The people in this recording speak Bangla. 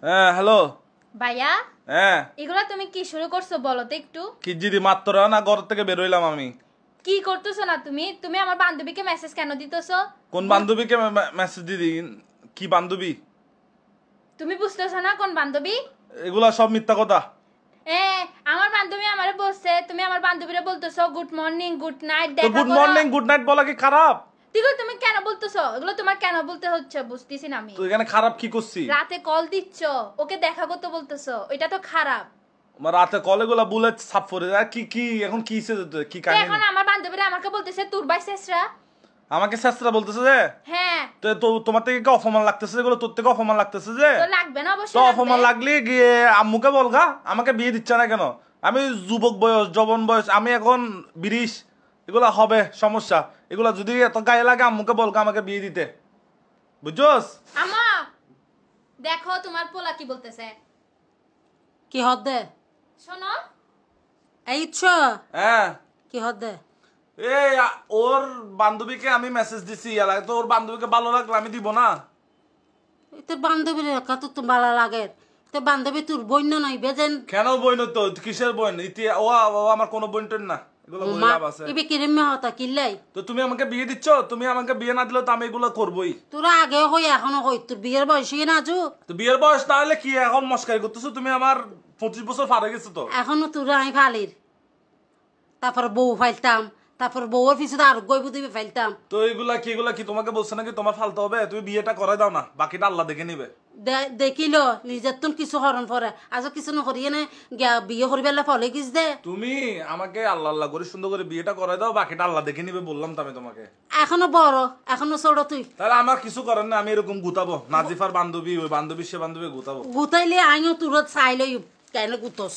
হ্যাঁ হ্যালো ভাইয়া হ্যাঁ এগুলা তুমি কি শুরু করছো বলো তো একটু। কি জিদি মাত্র না ঘর থেকে বের হইলাম আমি। কি করতেছো না তুমি? তুমি আমার বান্ধবীকে মেসেজ কেন দিতেছো? কোন বান্ধবীকে মেসেজ দিদি? কি বান্ধবী? তুমি বুঝতেছো না কোন বান্ধবী? এগুলা সব মিথ্যা কথা। এ আমার বান্ধবী আমারে বলছে তুমি আমার বান্ধবীরে বলতেছো গুড মর্নিং গুড নাইট তো দেখা গুড করো। মর্নিং গুড নাইট বলা কি খারাপ? এগুলো তুমি কেন বলতেছো? এগুলো তোমার কেন বলতে হচ্ছে বুঝতেছি না আমি। তো এখানে খারাপ কি করছি? রাতে কল দিচ্ছ ওকে দেখা করতে বলতেছো, এটা তো খারাপ। আমার রাতে কলে গুলা বুলেট সাফ করে আর কি কি এখন কি কি তো কাহিনী? এখন আমার বান্ধবীরা আমাকে বলতেছে তোর ভাই শেষরা। আমাকে শাস্ত্রা বলতেছে যে হ্যাঁ তো তোমার থেকে কি অপমান লাগতেছে? এগুলো তোর থেকে অপমান লাগতেছে যে? তো লাগবে না তো অবশ্যই অপমান লাগবে। লাগলে গিয়ে আম্মুকে বলগা আমাকে বিয়ে দিচ্ছে না কেন? আমি যুবক বয়স যৌবন বয়স, আমি এখন 20, এগুলা হবে সমস্যা। এগুলা যদি এত গায়ে লাগে আম্মুকে বলগা আমাকে বিয়ে দিতে, বুঝছস? আমা দেখো তোমার পোলা কি বলতেছে। কি হদে শোনো এই হ্যাঁ কি হদে এই ওর বান্ধবীকে আমি মেসেজ দিছি এলাকায়, তো ওর বান্ধবীকে ভালো লাগলে আমি দিব না? তোর বান্ধবীর কত তো ভালো লাগে। তোর বান্ধবী তোর বন্য নাই বেজেন কেন বইন? তো কিসের বইন? ও আমার কোনো বইন টইন না, এগুলো বলে লাভ আছে? ইবে কিরমে হতা কিল্লাই তো তুমি আমাকে বিয়ে দিচ্ছ, তুমি আমাকে বিয়ে না দিলে তো আমি এগুলো করবোই। তোরা আগেও কই এখনো কই তোর বিয়ের বয়স না আজু। তো বিয়ের বয়স না হলে কি এখন মস্কারি করতেছো? তুমি আমার 25 বছর পার হয়ে গেছো তো। এখনো তোরা আমি ফালির তারপর বউ ফাইলতাম, তারপর বউর পিছনে আর গইব দিবি ফাইলতাম। তো এগুলা কি তোমাকে বলছে নাকি তোমার ফালতে হবে? তুমি বিয়েটা করে দাও না, বাকিটা আল্লাহ দেখে নিবে। দেখিল নিজের তো কিছু হরণ পরে আজ কিছু নকরিয়ে নে বিয়ে করিবেলা ফলে কিস দে। তুমি আমাকে আল্লাহ আল্লাহ করে সুন্দর করে বিয়েটা করে দাও, বাকিটা আল্লাহ দেখে নিবে বললাম তো আমি তোমাকে। এখনো বড় এখনো ছোট তুই। তাহলে আমার কিছু করেন না, আমি এরকম গুতাবো নাজিফার বান্ধবী, ওই বান্ধবী সে বান্ধবী গুতাবো। গুতাইলে আইও তোর চাইলে কেন গুতস।